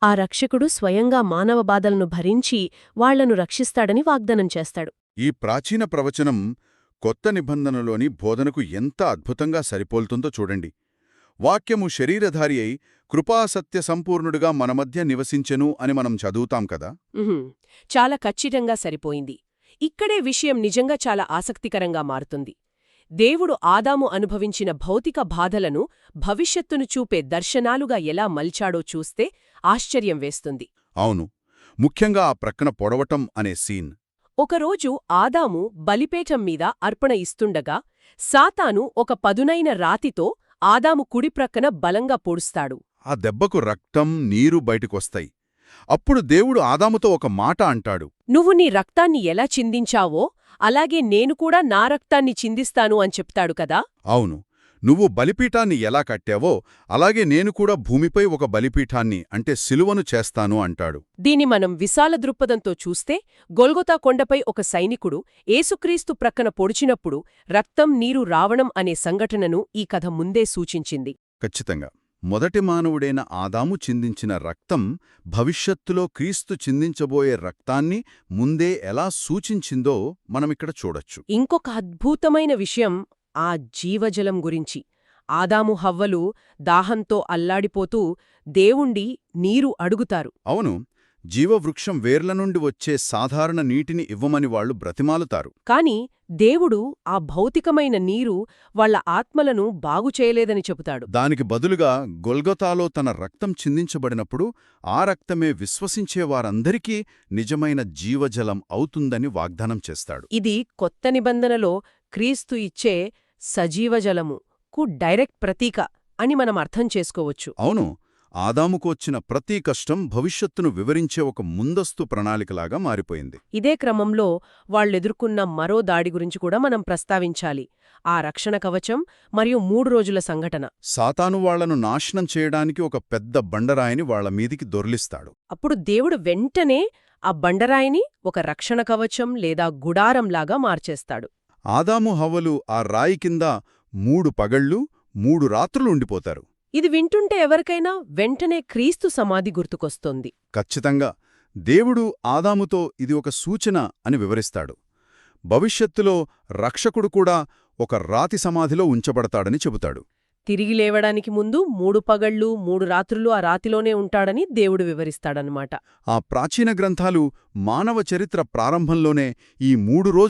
ఆ రక్షకుడు స్వయంగా మానవ బాధలను భరించి వాళ్లను రక్షిస్తాడని వాగ్దానం చేస్తాడు. ఈ ప్రాచీన ప్రవచనం కొత్త నిబంధనలోని బోధనకు ఎంత అద్భుతంగా సరిపోల్తుందో చూడండి. వాక్యము శరీరధారి అయి కృపాసత్య సంపూర్ణుడుగా మన మధ్య నివసించెను అని మనం చదువుతాం కదా. చాలా ఖచ్చితంగా సరిపోయింది. ఇక్కడే విషయం నిజంగా చాలా ఆసక్తికరంగా మారుతుంది. దేవుడు ఆదాము అనుభవించిన భౌతిక బాధలను భవిష్యత్తును చూపే దర్శనాలుగా ఎలా మలిచాడో చూస్తే ఆశ్చర్యం వేస్తుంది. అవును, ముఖ్యంగా ఆ ప్రక్కన పొడవటం అనే సీన్. ఒకరోజు ఆదాము బలిపీఠం మీద అర్పణ ఇస్తుండగా సాతాను ఒక పదునైన రాతితో ఆదాము కుడిప్రక్కన బలంగా పొడుస్తాడు. ఆ దెబ్బకు రక్తం, నీరు బయటికొస్తాయి. అప్పుడు దేవుడు ఆదాముతో ఒక మాట అంటాడు. నువ్వు నీ రక్తాన్ని ఎలా చిందించావో అలాగే నేను కూడా నా రక్తాన్ని చిందిస్తాను అని చెప్తాడు కదా. అవును, నువ్వు బలిపీఠాన్ని ఎలా కట్టావో అలాగే నేను కూడా భూమిపై ఒక బలిపీఠాన్ని అంటే శిలువను చేస్తాను అంటాడు. దీని మనం విశాల దృక్పథంతో చూస్తే గొల్గొతా కొండపై ఒక సైనికుడు ఏసుక్రీస్తు ప్రక్కన పొడిచినప్పుడు రక్తం, నీరు రావణం అనే సంఘటనను ఈ కథ ముందే సూచించింది. ఖచ్చితంగా. మొదటి మానవుడైన ఆదాము చిందించిన రక్తం భవిష్యత్తులో క్రీస్తు చిందించబోయే రక్తాన్ని ముందే ఎలా సూచించిందో మనమిక్కడ చూడొచ్చు. ఇంకొక అద్భుతమైన విషయం ఆ జీవజలం గురించి. ఆదాము హవ్వలు దాహంతో అల్లాడిపోతూ దేవుణ్ణి నీరు అడుగుతారు. అవును, జీవవృక్షం వేర్ల నుండి వచ్చే సాధారణ నీటిని ఇవ్వమని వాళ్లు బ్రతిమాలుతారు. కాని దేవుడు ఆ భౌతికమైన నీరు వాళ్ల ఆత్మలను బాగుచేయలేదని చెబుతాడు. దానికి బదులుగా గొల్గొతాలో తన రక్తం చిందించబడినప్పుడు ఆ రక్తమే విశ్వసించేవారందరికీ నిజమైన జీవజలం అవుతుందని వాగ్దానం చేస్తాడు. ఇది కొత్త నిబంధనలో క్రీస్తు ఇచ్చే సజీవజలముకు డైరెక్ట్ ప్రతీక అని మనం అర్థం చేసుకోవచ్చు. అవును, ఆదాముకు వచ్చిన ప్రతి కష్టం భవిష్యత్తును వివరించే ఒక ముందస్తు ప్రణాళికలాగా మారిపోయింది. ఇదే క్రమంలో వాళ్ళెదుర్కొన్న మరో దాడి గురించి కూడా మనం ప్రస్తావించాలి. ఆ రక్షణ కవచం మరియు 3 రోజుల సంఘటన. సాతాను వాళ్లను నాశనం చేయడానికి ఒక పెద్ద బండరాయిని వాళ్ల మీదికి దొర్లిస్తాడు. అప్పుడు దేవుడు వెంటనే ఆ బండరాయిని ఒక రక్షణ కవచం లేదా గుడారంలాగా మార్చేస్తాడు. ఆదాము హవ్వలు ఆ రాయి కింద 3 పగళ్లు 3 రాత్రులు ఉండిపోతారు. ఇది వింటుంటే ఎవరికైనా వెంటనే క్రీస్తు సమాధి గుర్తుకొస్తోంది. ఖచ్చితంగా. దేవుడు ఆదాముతో ఇది ఒక సూచన అని వివరిస్తాడు. భవిష్యత్తులో రక్షకుడు కూడా ఒక రాతి సమాధిలో ఉంచబడతాడని చెబుతాడు. తిరిగి లేవడానికి ముందు 3 పగళ్లు 3 రాత్రులు ఆ రాతిలోనే ఉంటాడని దేవుడు వివరిస్తాడనమాట. ఆ ప్రాచీన గ్రంథాలు మానవ చరిత్ర ప్రారంభంలోనే ఈ 3 రోజులు